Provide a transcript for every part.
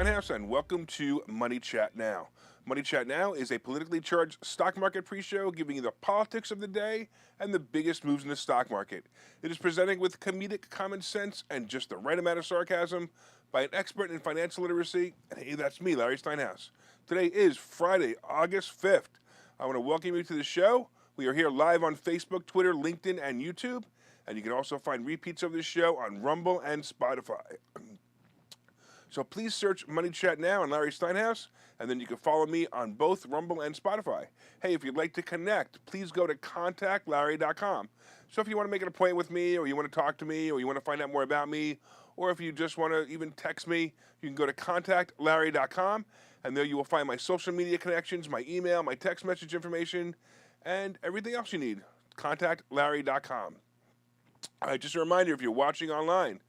Steinhouse, and welcome to Money Chat Now. Money Chat Now is a politically charged stock market pre-show giving you the politics of the day and the biggest moves in the stock market. It is presented with comedic common sense and just the right amount of sarcasm by an expert in financial literacy. And hey, that's me, Larry Steinhouse. Today is Friday, August 5th. I want to welcome you to the show. We are here live on Facebook, Twitter, LinkedIn, and YouTube. And you can also find repeats of this show on Rumble and Spotify. So please search Money Chat Now on Larry Steinhouse, and then you can follow me on both Rumble and Spotify. Hey, if you'd like to connect, please go to contactlarry.com. So if you want to make an appointment with me, or you want to talk to me, or you want to find out more about me, or if you just want to even text me, you can go to contactlarry.com, and there you will find my social media connections, my email, my text message information, and everything else you need. Contactlarry.com. All right, just a reminder, if you're watching online,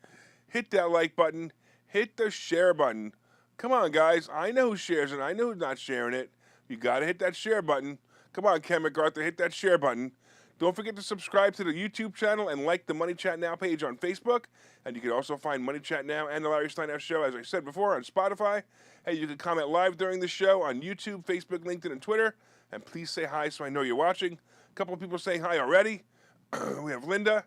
hit that like button. Hit the share button. Come on, guys. I know who shares it. I know who's not sharing it. You got to hit that share button. Come on, Ken MacArthur, hit that share button. Don't forget to subscribe to the YouTube channel and like the Money Chat Now page on Facebook. And you can also find Money Chat Now and the Larry Steinhouse Show, as I said before, on Spotify. Hey, you can comment live during the show on YouTube, Facebook, LinkedIn, and Twitter. And please say hi so I know you're watching. A couple of people saying hi already. We have Linda.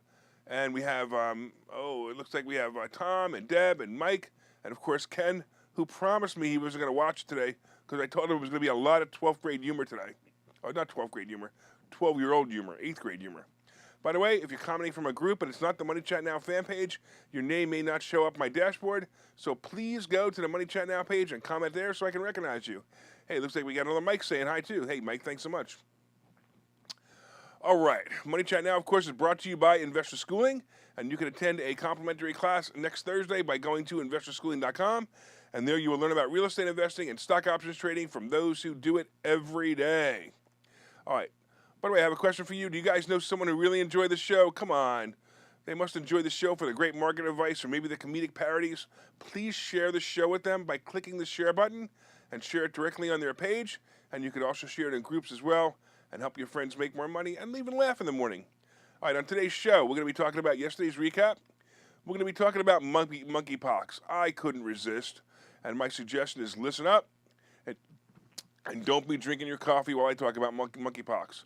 And we have, it looks like we have Tom and Deb and Mike, and of course Ken, who promised me he wasn't going to watch today because I told him it was going to be a lot of 12th grade humor today. Oh, not 12th grade humor, 12-year-old humor, 8th grade humor. By the way, if you're commenting from a group and it's not the Money Chat Now fan page, your name may not show up my dashboard, so please go to the Money Chat Now page and comment there so I can recognize you. Hey, it looks like we got another Mike saying hi too. Hey, Mike, thanks so much. All right, Money Chat Now, of course, is brought to you by Investor Schooling, and you can attend a complimentary class next Thursday by going to investorschooling.com, and there you will learn about real estate investing and stock options trading from those who do it every day. All right, by the way, I have a question for you. Do you guys know someone who really enjoyed the show? Come on. They must enjoy the show for the great market advice or maybe the comedic parodies. Please share the show with them by clicking the share button and share it directly on their page, and you can also share it in groups as well, and help your friends make more money and even laugh in the morning. All right, on today's show, we're going to be talking about yesterday's recap. We're going to be talking about monkeypox. I couldn't resist, and my suggestion is listen up and don't be drinking your coffee while I talk about monkeypox.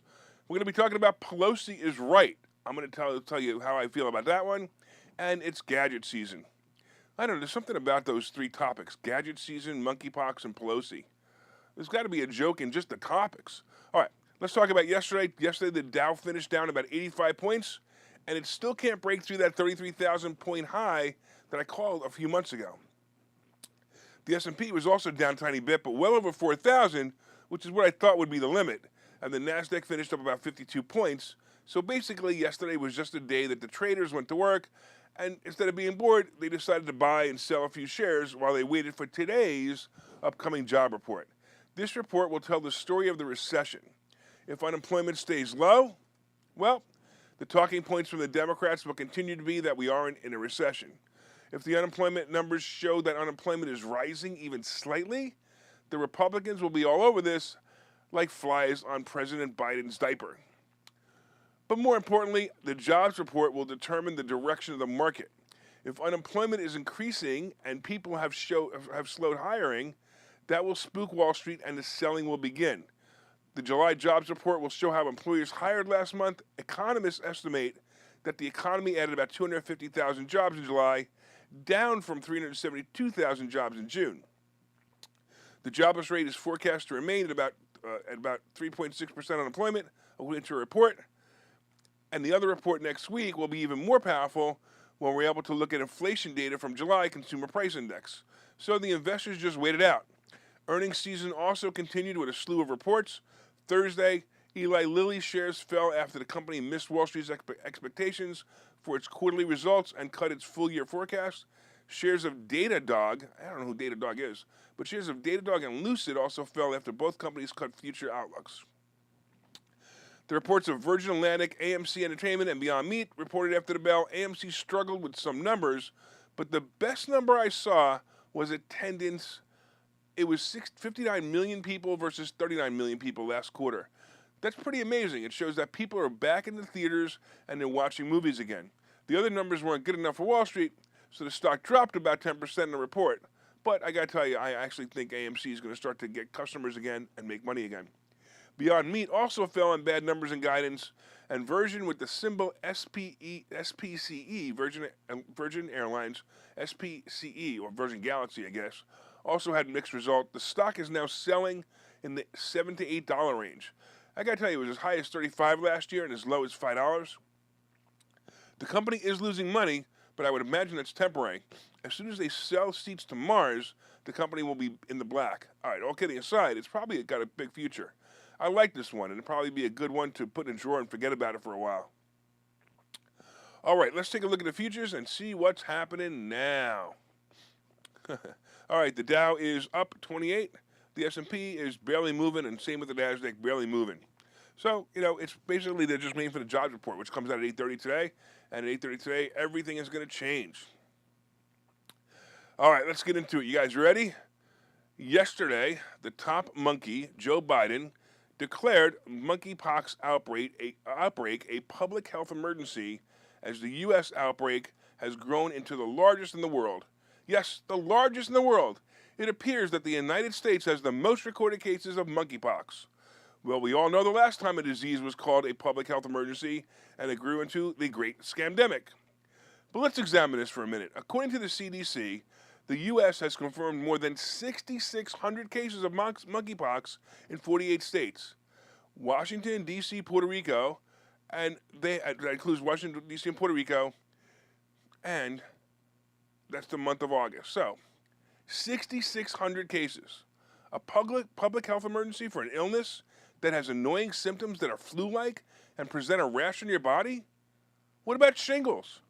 We're going to be talking about Pelosi is right. I'm going to tell you how I feel about that one, and it's Gadget season. I don't know, there's something about those three topics, Gadget season, monkeypox, and Pelosi. There's got to be a joke in just the topics. All right. Let's talk about yesterday. Yesterday, the Dow finished down about 85 points, and it still can't break through that 33,000-point high that I called a few months ago. The S&P was also down a tiny bit, but well over 4,000, which is what I thought would be the limit. And the Nasdaq finished up about 52 points. So basically, yesterday was just a day that the traders went to work, and instead of being bored, they decided to buy and sell a few shares while they waited for today's upcoming job report. This report will tell the story of the recession. If unemployment stays low, well, the talking points from the Democrats will continue to be that we are in a recession. If the unemployment numbers show that unemployment is rising even slightly, the Republicans will be all over this like flies on President Biden's diaper. But more importantly, the jobs report will determine the direction of the market. If unemployment is increasing and people have slowed hiring, that will spook Wall Street and the selling will begin. The July jobs report will show how employers hired last month. Economists estimate that the economy added about 250,000 jobs in July, down from 372,000 jobs in June. The jobless rate is forecast to remain at about 3.6% unemployment, according to a report. And the other report next week will be even more powerful when we're able to look at inflation data from July Consumer Price Index. So the investors just wait it out. Earnings season also continued with a slew of reports. Thursday, Eli Lilly shares fell after the company missed Wall Street's expectations for its quarterly results and cut its full-year forecast. Shares of Datadog, I don't know who Datadog is, but shares of Datadog and Lucid also fell after both companies cut future outlooks. The reports of Virgin Atlantic, AMC Entertainment, and Beyond Meat reported after the bell. AMC struggled with some numbers, but the best number I saw was attendance. It was 59 million people versus 39 million people last quarter. That's pretty amazing. It shows that people are back in the theaters and they're watching movies again. The other numbers weren't good enough for Wall Street, so the stock dropped about 10% in the report. But I got to tell you, I actually think AMC is going to start to get customers again and make money again. Beyond Meat also fell on bad numbers and guidance, and Virgin with the symbol SPCE, Virgin Airlines, SPCE, or Virgin Galaxy, I guess, also had mixed result. The stock is now selling in the $7 to $8 range. I got to tell you, it was as high as $35 last year and as low as $5. The company is losing money, but I would imagine that's temporary. As soon as they sell seats to Mars, the company will be in the black. All right, all kidding aside, it's probably got a big future. I like this one, and it'll probably be a good one to put in a drawer and forget about it for a while. All right, let's take a look at the futures and see what's happening now. All right, the Dow is up 28. The S&P is barely moving, and same with the NASDAQ, barely moving. So, it's basically they're just waiting for the jobs report, which comes out at 8:30 today. And at 8:30 today, everything is going to change. All right, let's get into it. You guys ready? Yesterday, the top monkey, Joe Biden, declared monkeypox outbreak a public health emergency as the U.S. outbreak has grown into the largest in the world. Yes, the largest in the world. It appears that the United States has the most recorded cases of monkeypox. Well, we all know the last time a disease was called a public health emergency, and it grew into the Great Scamdemic. But let's examine this for a minute. According to the CDC, the U.S. has confirmed more than 6,600 cases of monkeypox in 48 states. Washington, D.C., Puerto Rico, and that includes Washington, D.C., and Puerto Rico, and that's the month of August. So, 6,600 cases. A public health emergency for an illness that has annoying symptoms that are flu-like and present a rash on your body? What about shingles?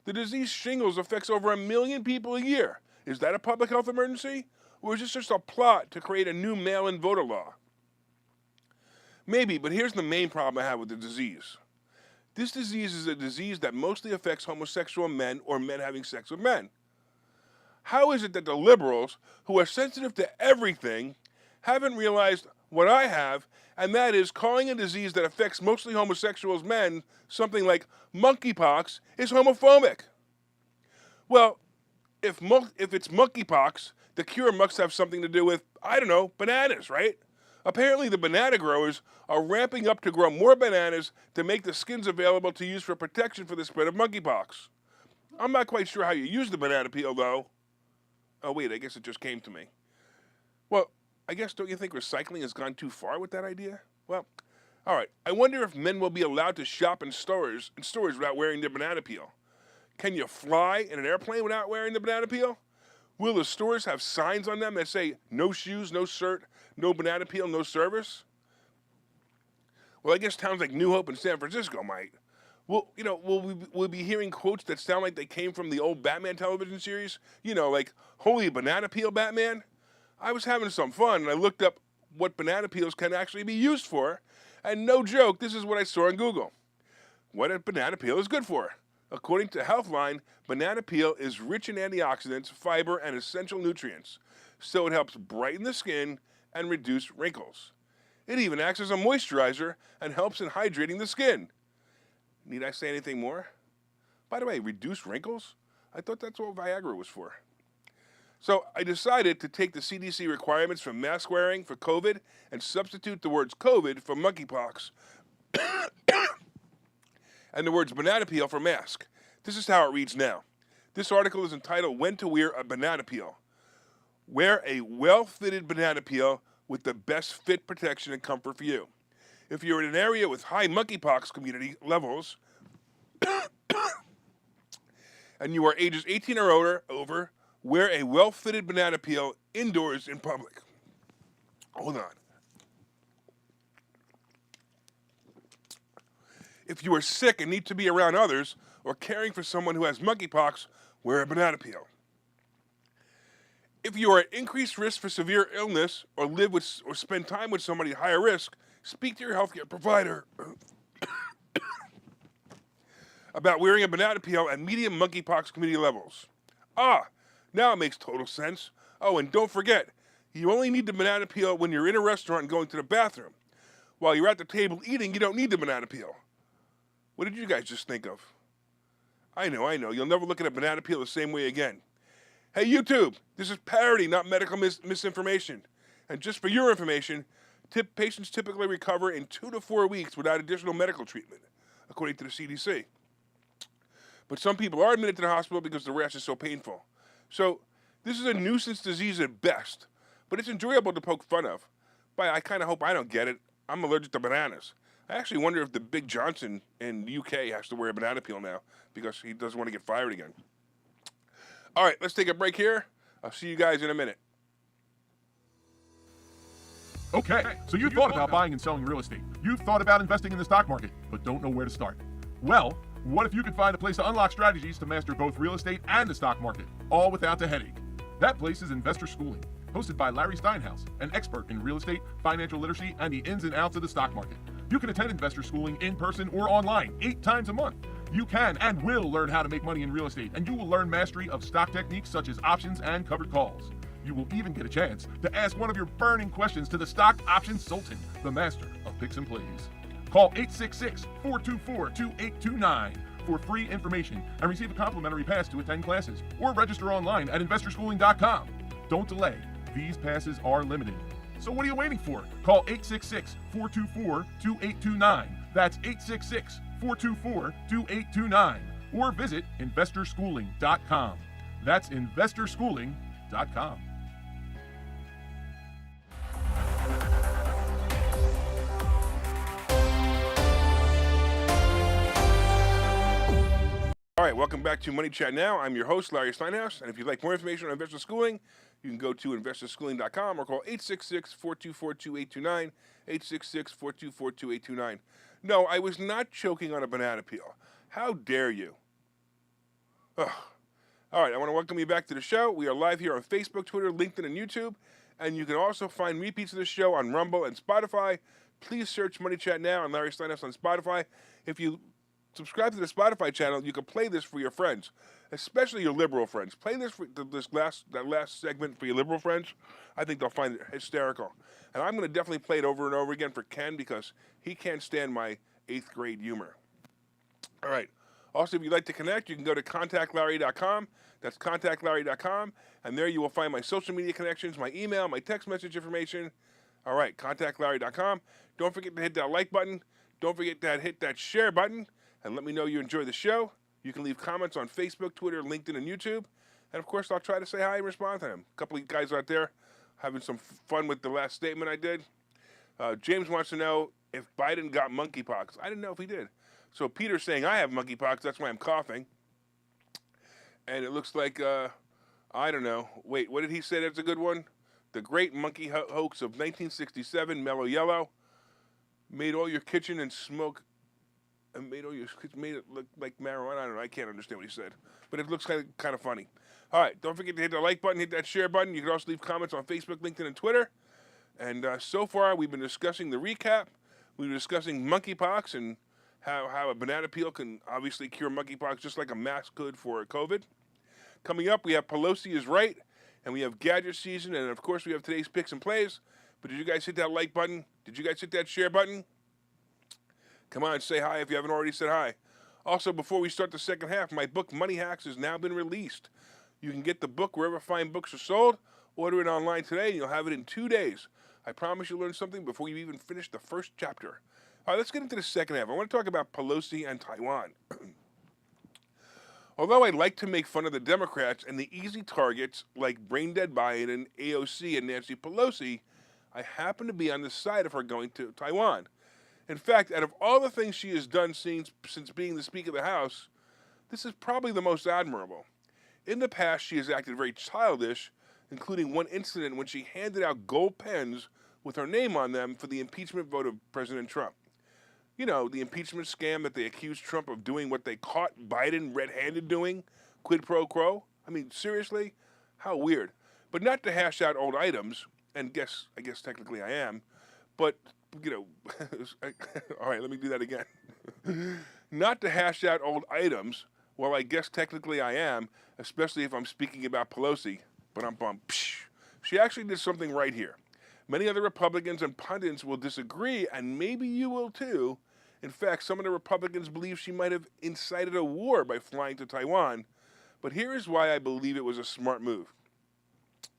The disease shingles affects over 1 million people a year. Is that a public health emergency? Or is this just a plot to create a new mail-in voter law? Maybe, but here's the main problem I have with the disease. This disease is a disease that mostly affects homosexual men or men having sex with men. How is it that the liberals, who are sensitive to everything, haven't realized what I have, and that is calling a disease that affects mostly homosexuals men something like monkeypox is homophobic? Well, if it's monkeypox, the cure must have something to do with, I don't know, bananas, right? Apparently the banana growers are ramping up to grow more bananas to make the skins available to use for protection for the spread of monkeypox. I'm not quite sure how you use the banana peel, though. Oh, wait, I guess it just came to me. Well, I guess, don't you think recycling has gone too far with that idea? Well, all right. I wonder if men will be allowed to shop in stores without wearing the banana peel. Can you fly in an airplane without wearing the banana peel? Will the stores have signs on them that say, no shoes, no shirt, no banana peel, no service? Well, I guess towns like New Hope and San Francisco might. Well, we'll be hearing quotes that sound like they came from the old Batman television series. Like, holy banana peel, Batman. I was having some fun, and I looked up what banana peels can actually be used for, and no joke, this is what I saw on Google. What a banana peel is good for. According to Healthline, banana peel is rich in antioxidants, fiber, and essential nutrients, so it helps brighten the skin and reduce wrinkles. It even acts as a moisturizer and helps in hydrating the skin. Need I say anything more? By the way, reduce wrinkles? I thought that's what Viagra was for. So I decided to take the CDC requirements for mask wearing for COVID and substitute the words COVID for monkeypox and the words banana peel for mask. This is how it reads now. This article is entitled, When to Wear a Banana Peel. Wear a well-fitted banana peel with the best fit, protection, and comfort for you. If you're in an area with high monkeypox community levels and you are ages 18 or over, wear a well-fitted banana peel indoors in public. Hold on. If you are sick and need to be around others or caring for someone who has monkeypox, wear a banana peel. If you are at increased risk for severe illness or live with or spend time with somebody at higher risk, speak to your healthcare provider about wearing a banana peel at medium monkeypox community levels. Now it makes total sense. Oh, and don't forget, you only need the banana peel when you're in a restaurant and going to the bathroom. While you're at the table eating, you don't need the banana peel. What did you guys just think of? I know. You'll never look at a banana peel the same way again. Hey, YouTube, this is parody, not medical misinformation. And just for your information, patients typically recover in 2 to 4 weeks without additional medical treatment, according to the CDC. But some people are admitted to the hospital because the rash is so painful. So this is a nuisance disease at best, but it's enjoyable to poke fun of. But I kind of hope I don't get it. I'm allergic to bananas. I actually wonder if the Big Johnson in the UK has to wear a banana peel now because he doesn't want to get fired again. All right, let's take a break here. I'll see you guys in a minute. Okay, so you thought about buying and selling real estate. You've thought about investing in the stock market, but don't know where to start. Well, what if you could find a place to unlock strategies to master both real estate and the stock market, all without the headache? That place is Investor Schooling, hosted by Larry Steinhouse, an expert in real estate, financial literacy, and the ins and outs of the stock market. You can attend Investor Schooling in person or online 8 times a month. You can and will learn how to make money in real estate, and you will learn mastery of stock techniques such as options and covered calls. You will even get a chance to ask one of your burning questions to the stock options sultan, the master of picks and plays. Call 866-424-2829 for free information and receive a complimentary pass to attend classes, or register online at investorschooling.com. Don't delay. These passes are limited. So what are you waiting for? Call 866-424-2829. That's 866-424-2829. Or visit investorschooling.com. That's investorschooling.com. All right, welcome back to Money Chat Now. I'm your host, Larry Steinhouse, and if you'd like more information on investor schooling, you can go to investorschooling.com or call 866-424-2829, 866-424-2829. No, I was not choking on a banana peel. How dare you? Ugh. All right, I want to welcome you back to the show. We are live here on Facebook, Twitter, LinkedIn, and YouTube, and you can also find repeats of the show on Rumble and Spotify. Please search Money Chat Now and Larry Steinhouse on Spotify. If you subscribe to the Spotify channel, you can play this for your friends, especially your liberal friends. Play this for that last segment for your liberal friends. I think they'll find it hysterical. And I'm going to definitely play it over and over again for Ken because he can't stand my 8th grade humor. All right. Also, if you'd like to connect, you can go to contactlarry.com. That's contactlarry.com. And there you will find my social media connections, my email, my text message information. All right, contactlarry.com. Don't forget to hit that like button. Don't forget to hit that share button. And let me know you enjoy the show. You can leave comments on Facebook, Twitter, LinkedIn, and YouTube. And, of course, I'll try to say hi and respond to them. A couple of guys out there having some fun with the last statement I did. James wants to know if Biden got monkeypox. I didn't know if he did. So Peter's saying I have monkeypox. That's why I'm coughing. And it looks like, I don't know. Wait, what did he say? That's a good one. The great monkey hoax of 1967, Mellow Yellow, made all your kitchen and smoke. And made it look like marijuana. I don't know. I can't understand what he said, but it looks kind of funny. All right, don't forget to hit the like button, hit that share button. You can also leave comments on Facebook, LinkedIn, and Twitter. And so far, we've been discussing the recap. We were discussing monkeypox and how a banana peel can obviously cure monkeypox just like a mask could for COVID. Coming up, we have Pelosi is right, and we have Gadget season, and of course, we have today's picks and plays. But did you guys hit that like button? Did you guys hit that share button? Come on, say hi if you haven't already said hi. Also, before we start the second half, my book, Money Hacks, has now been released. You can get the book wherever fine books are sold. Order it online today, and you'll have it in 2 days. I promise you'll learn something before you even finish the first chapter. All right, let's get into the second half. I want to talk about Pelosi and Taiwan. Although I like to make fun of the Democrats and the easy targets like brain-dead Biden, AOC, and Nancy Pelosi, I happen to be on the side of her going to Taiwan. In fact, out of all the things she has done since being the Speaker of the House, this is probably the most admirable. In the past, she has acted very childish, including one incident when she handed out gold pens with her name on them for the impeachment vote of President Trump. You know, the impeachment scam that they accused Trump of doing what they caught Biden red-handed doing, quid pro quo. I mean, seriously? How weird. But not to hash out old items, and I guess technically I am, but you know, all right, let me do that again. Not to hash out old items, well, I guess technically I am, especially if I'm speaking about Pelosi, but I'm bummed. She actually did something right here. Many other Republicans and pundits will disagree, and maybe you will too. In fact, some of the Republicans believe she might have incited a war by flying to Taiwan, But here is why I believe it was a smart move.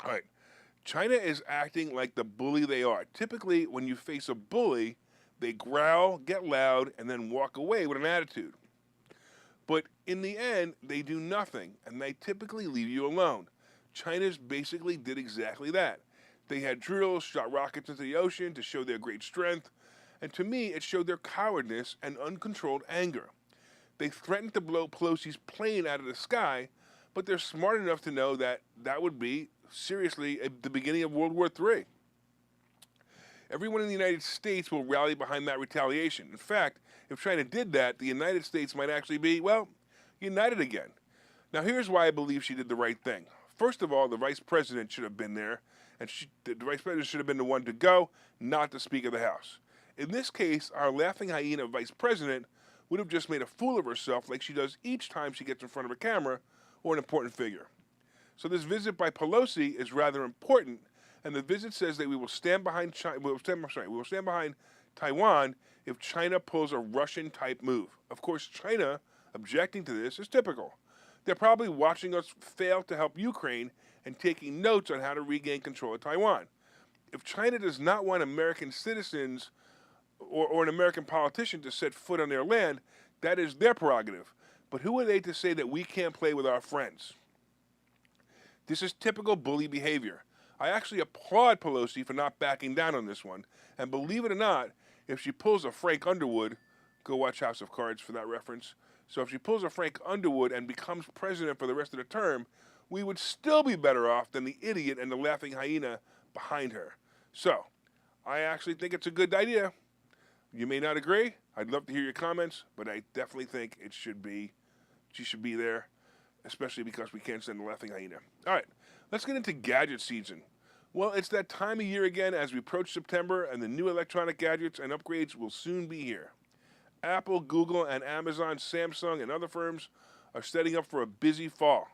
All right, China is acting like the bully they are. Typically, when you face a bully, they growl, get loud, and then walk away with an attitude. But in the end, they do nothing, and they typically leave you alone. China's basically did exactly that. They had drills, shot rockets into the ocean to show their great strength, and to me, it showed their cowardice and uncontrolled anger. They threatened to blow Pelosi's plane out of the sky, but they're smart enough to know that that would be, seriously, the beginning of World War III. Everyone in the United States will rally behind that retaliation. In fact, if China did that, the United States might actually be, well, united again. Now, here's why I believe she did the right thing. First of all, the vice president should have been there, and the vice president should have been the one to go, not the Speaker of the House. In this case, our laughing hyena vice president would have just made a fool of herself like she does each time she gets in front of a camera or an important figure. So this visit by Pelosi is rather important, and the visit says that we will stand behind Taiwan if China pulls a Russian-type move. Of course, China objecting to this is typical. They're probably watching us fail to help Ukraine and taking notes on how to regain control of Taiwan. If China does not want American citizens or an American politician to set foot on their land, that is their prerogative. But who are they to say that we can't play with our friends? This is typical bully behavior. I actually applaud Pelosi for not backing down on this one. And believe it or not, if she pulls a Frank Underwood, go watch House of Cards for that reference. So if she pulls a Frank Underwood and becomes president for the rest of the term, we would still be better off than the idiot and the laughing hyena behind her. So, I actually think it's a good idea. You may not agree. I'd love to hear your comments, but I definitely think she should be there, especially because we can't send the laughing hyena. All right, let's get into gadget season. Well, it's that time of year again as we approach September, and the new electronic gadgets and upgrades will soon be here. Apple, Google, and Amazon, Samsung, and other firms are setting up for a busy fall.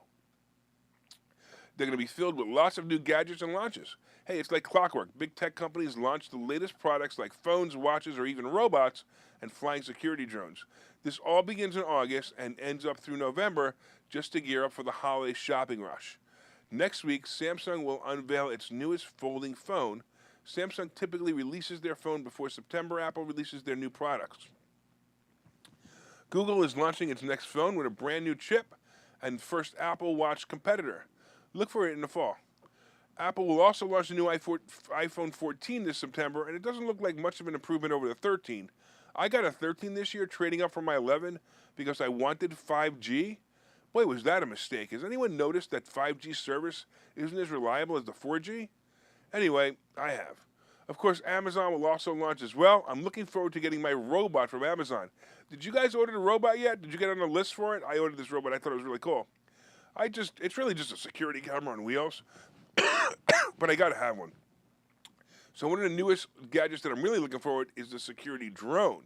They're going to be filled with lots of new gadgets and launches. Hey, it's like clockwork. Big tech companies launch the latest products like phones, watches, or even robots and flying security drones. This all begins in August and ends up through November just to gear up for the holiday shopping rush. Next week, Samsung will unveil its newest folding phone. Samsung typically releases their phone before September. Apple releases their new products. Google is launching its next phone with a brand new chip and first Apple Watch competitor. Look for it in the fall. Apple will also launch a new iPhone 14 this September, and it doesn't look like much of an improvement over the 13. I got a 13 this year, trading up from my 11 because I wanted 5G. Boy, was that a mistake. Has anyone noticed that 5G service isn't as reliable as the 4G? Anyway, I have. Of course, Amazon will also launch as well. I'm looking forward to getting my robot from Amazon. Did you guys order the robot yet? Did you get on the list for it? I ordered this robot. I thought it was really cool. It's really just a security camera on wheels, but I gotta have one. So one of the newest gadgets that I'm really looking forward is the security drone.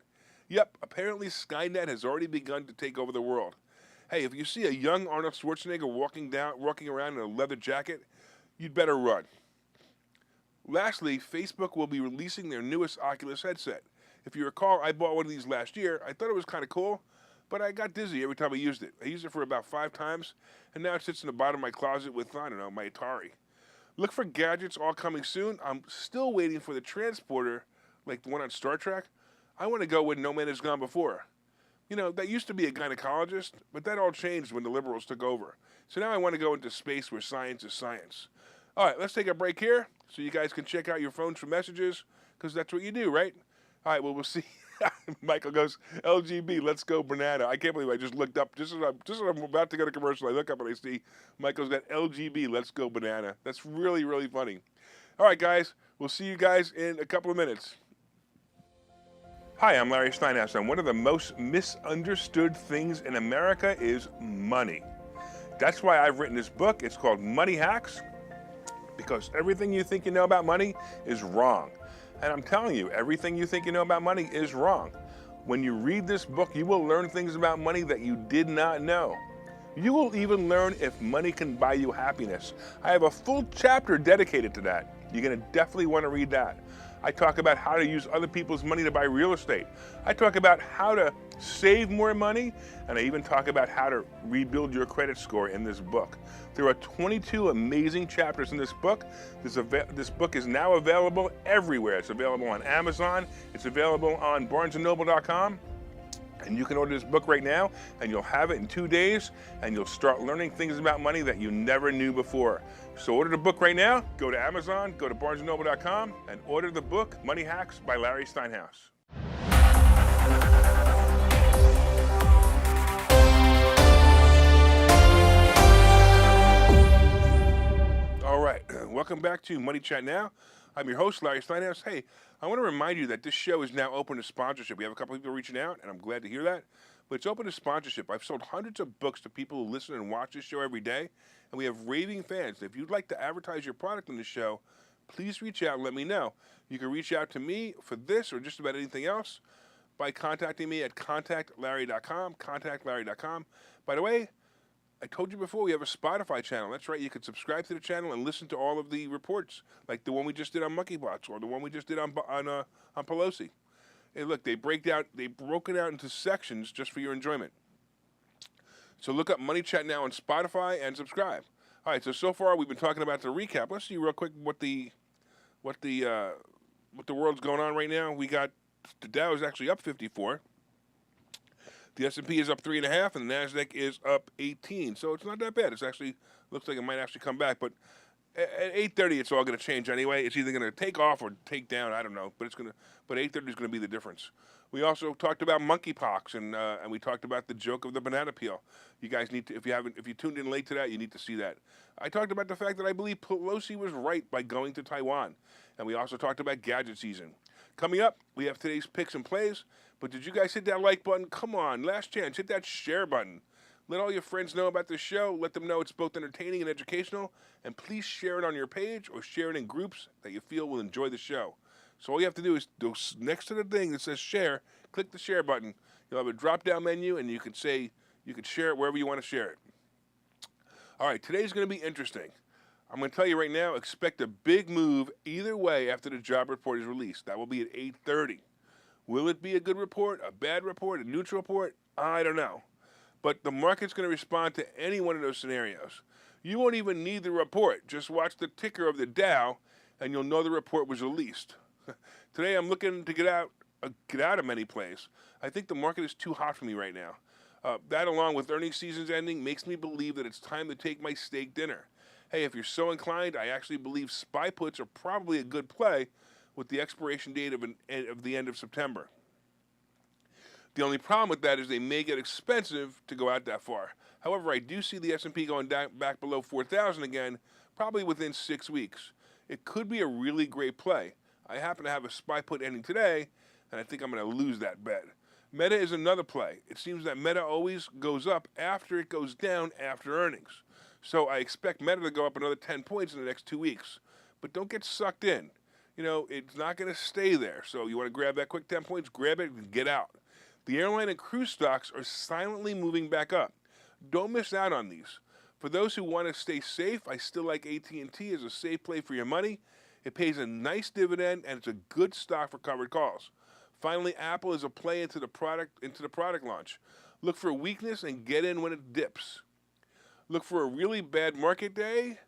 Yep, apparently Skynet has already begun to take over the world. Hey, if you see a young Arnold Schwarzenegger walking around in a leather jacket, you'd better run. Lastly, Facebook will be releasing their newest Oculus headset. If you recall, I bought one of these last year. I thought it was kind of cool, but I got dizzy every time I used it. I used it for about 5 times, and now it sits in the bottom of my closet with, I don't know, my Atari. Look for gadgets all coming soon. I'm still waiting for the transporter, like the one on Star Trek. I want to go where no man has gone before. You know, that used to be a gynecologist, but that all changed when the liberals took over. So now I want to go into space where science is science. All right, let's take a break here so you guys can check out your phones for messages, because that's what you do, right? All right, well, we'll see. Michael goes, LGB, let's go banana. I can't believe I just looked up. Just as I'm about to go to commercial, I look up and I see Michael's got LGB, let's go banana. That's really, really funny. All right, guys, we'll see you guys in a couple of minutes. Hi, I'm Larry Steinhouse, and one of the most misunderstood things in America is money. That's why I've written this book. It's called Money Hacks, because everything you think you know about money is wrong. And I'm telling you, everything you think you know about money is wrong. When you read this book, you will learn things about money that you did not know. You will even learn if money can buy you happiness. I have a full chapter dedicated to that. You're going to definitely want to read that. I talk about how to use other people's money to buy real estate. I talk about how to save more money, and I even talk about how to rebuild your credit score in this book. There are 22 amazing chapters in this book. This book is now available everywhere. It's available on Amazon. It's available on barnesandnoble.com. And you can order this book right now, and you'll have it in 2 days, and you'll start learning things about money that you never knew before. So order the book right now. Go to Amazon, go to barnesandnoble.com, and order the book, Money Hacks by Larry Steinhouse. All right, welcome back to Money Chat Now. I'm your host, Larry Steinhouse. Hey, I want to remind you that this show is now open to sponsorship. We have a couple of people reaching out, and I'm glad to hear that. But it's open to sponsorship. I've sold hundreds of books to people who listen and watch this show every day, and we have raving fans. If you'd like to advertise your product on the show, please reach out and let me know. You can reach out to me for this or just about anything else by contacting me at contactlarry.com, contactlarry.com. By the way, I told you before, we have a Spotify channel. That's right, you can subscribe to the channel and listen to all of the reports, like the one we just did on Monkeypox or the one we just did on Pelosi. Hey, look, they broke it out into sections just for your enjoyment. So look up Money Chat Now on Spotify and subscribe. All right, so far we've been talking about the recap. Let's see real quick what the world's going on right now. We got the Dow is actually up 54. The S&P is up 3.5, and the Nasdaq is up 18. So it's not that bad. It's actually looks like it might actually come back, but at 8:30, it's all going to change anyway. It's either going to take off or take down. I don't know, but 8:30 is going to be the difference. We also talked about monkeypox, and we talked about the joke of the banana peel. You guys need to, if you tuned in late to that, you need to see that. I talked about the fact that I believe Pelosi was right by going to Taiwan, and we also talked about Gadget season. Coming up, we have today's picks and plays. But did you guys hit that like button? Come on, last chance, hit that share button. Let all your friends know about this show. Let them know it's both entertaining and educational. And please share it on your page or share it in groups that you feel will enjoy the show. So all you have to do is go next to the thing that says share, click the share button. You'll have a drop-down menu, and you can share it wherever you want to share it. All right, today's going to be interesting. I'm going to tell you right now, expect a big move either way after the job report is released. That will be at 8:30. Will it be a good report, a bad report, a neutral report? I don't know. But the market's going to respond to any one of those scenarios. You won't even need the report. Just watch the ticker of the Dow, and you'll know the report was released. Today, I'm looking to get out of many plays. I think the market is too hot for me right now. That, along with earnings season's ending, makes me believe that it's time to take my steak dinner. Hey, if you're so inclined, I actually believe SPY puts are probably a good play with the expiration date of the end of September. The only problem with that is they may get expensive to go out that far. However, I do see the S&P going back below 4,000 again, probably within 6 weeks. It could be a really great play. I happen to have a SPY put ending today, and I think I'm going to lose that bet. Meta is another play. It seems that Meta always goes up after it goes down after earnings. So I expect Meta to go up another 10 points in the next 2 weeks. But don't get sucked in. You know, it's not going to stay there. So you want to grab that quick 10 points, grab it, and get out. The airline and cruise stocks are silently moving back up. Don't miss out on these. For those who want to stay safe, I still like AT&T as a safe play for your money. It pays a nice dividend, and it's a good stock for covered calls. Finally, Apple is a play into the product launch. Look for weakness and get in when it dips. Look for a really bad market day,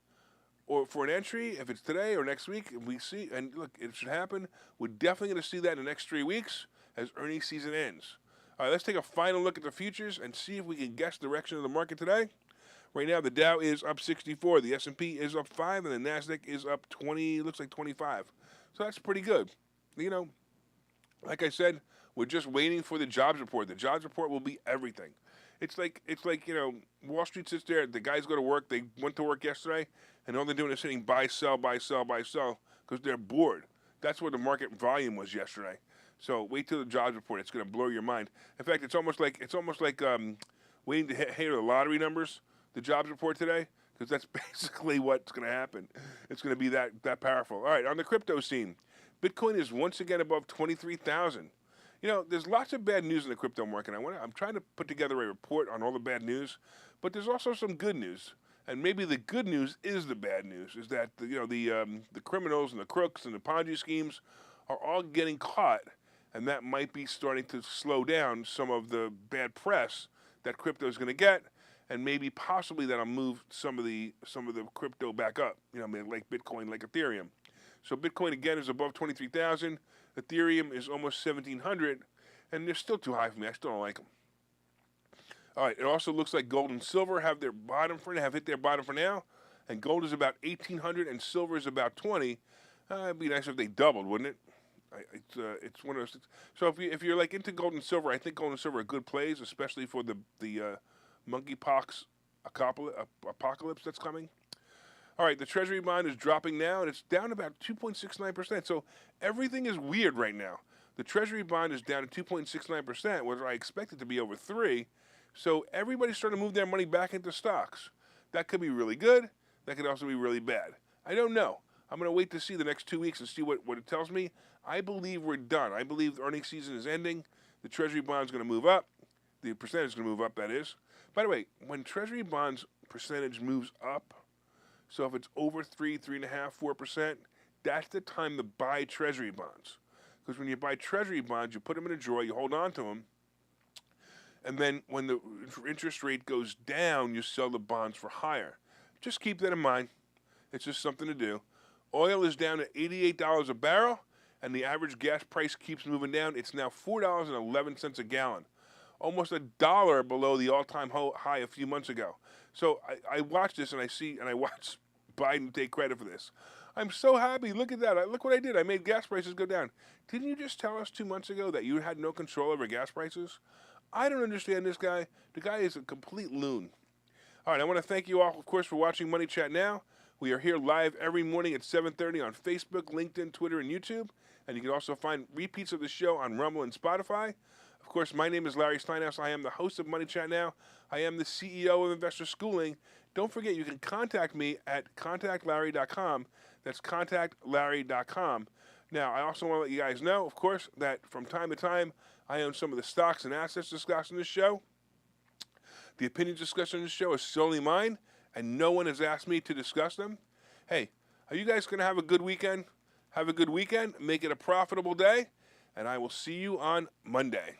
or for an entry, if it's today or next week, we see, and look, it should happen. We're definitely going to see that in the next 3 weeks as earnings season ends. All right, let's take a final look at the futures and see if we can guess the direction of the market today. Right now, the Dow is up 64, the S&P is up 5, and the Nasdaq is up 20, looks like 25. So that's pretty good. You know, like I said, we're just waiting for the jobs report. The jobs report will be everything. It's like you know, Wall Street sits there. The guys go to work. They went to work yesterday, and all they're doing is sitting buy, sell, buy, sell, buy, sell, because they're bored. That's where the market volume was yesterday. So wait till the jobs report. It's going to blow your mind. In fact, it's almost like waiting to hear the lottery numbers. The jobs report today, because that's basically what's going to happen. It's going to be that powerful. All right, on the crypto scene, Bitcoin is once again above 23,000. You know, there's lots of bad news in the crypto market. I'm trying to put together a report on all the bad news, but there's also some good news. And maybe the good news is the bad news, is that the criminals and the crooks and the Ponzi schemes are all getting caught, and that might be starting to slow down some of the bad press that crypto is going to get, and maybe possibly that'll move some of the crypto back up. Like Bitcoin, like Ethereum. So Bitcoin again is above 23,000. Ethereum is almost 1,700, and they're still too high for me. I still don't like them. All right. It also looks like gold and silver have hit their bottom for now, and gold is about 1,800 and silver is about 20. It'd be nice if they doubled, wouldn't it? It's one of those. So if you're like into gold and silver, I think gold and silver are good plays, especially for the monkeypox apocalypse that's coming. All right, the Treasury bond is dropping now, and it's down about 2.69%. So everything is weird right now. The Treasury bond is down to 2.69%, where I expect it to be over 3. So everybody's starting to move their money back into stocks. That could be really good. That could also be really bad. I don't know. I'm going to wait to see the next 2 weeks and see what it tells me. I believe we're done. I believe the earnings season is ending. The Treasury bond is going to move up. The percentage is going to move up, that is. By the way, when Treasury bonds percentage moves up, so if it's over 3.5%, 4%, that's the time to buy Treasury bonds. Because when you buy Treasury bonds, you put them in a drawer, you hold on to them, and then when the interest rate goes down, you sell the bonds for higher. Just keep that in mind. It's just something to do. Oil is down to $88 a barrel, and the average gas price keeps moving down. It's now $4.11 a gallon, almost $1 below the all-time high a few months ago. So I watch this, and I watch Biden take credit for this. I'm so happy. Look at that. Look what I did. I made gas prices go down. Didn't you just tell us 2 months ago that you had no control over gas prices? I don't understand this guy. The guy is a complete loon. All right, I want to thank you all, of course, for watching Money Chat Now. We are here live every morning at 7:30 on Facebook, LinkedIn, Twitter, and YouTube. And you can also find repeats of the show on Rumble and Spotify. Of course, my name is Larry Steinhouse. I am the host of Money Chat Now. I am the CEO of Investor Schooling. Don't forget, you can contact me at contactlarry.com. That's contactlarry.com. Now, I also want to let you guys know, of course, that from time to time, I own some of the stocks and assets discussed in this show. The opinions discussed on this show is solely mine, and no one has asked me to discuss them. Hey, are you guys going to have a good weekend? Have a good weekend. Make it a profitable day, and I will see you on Monday.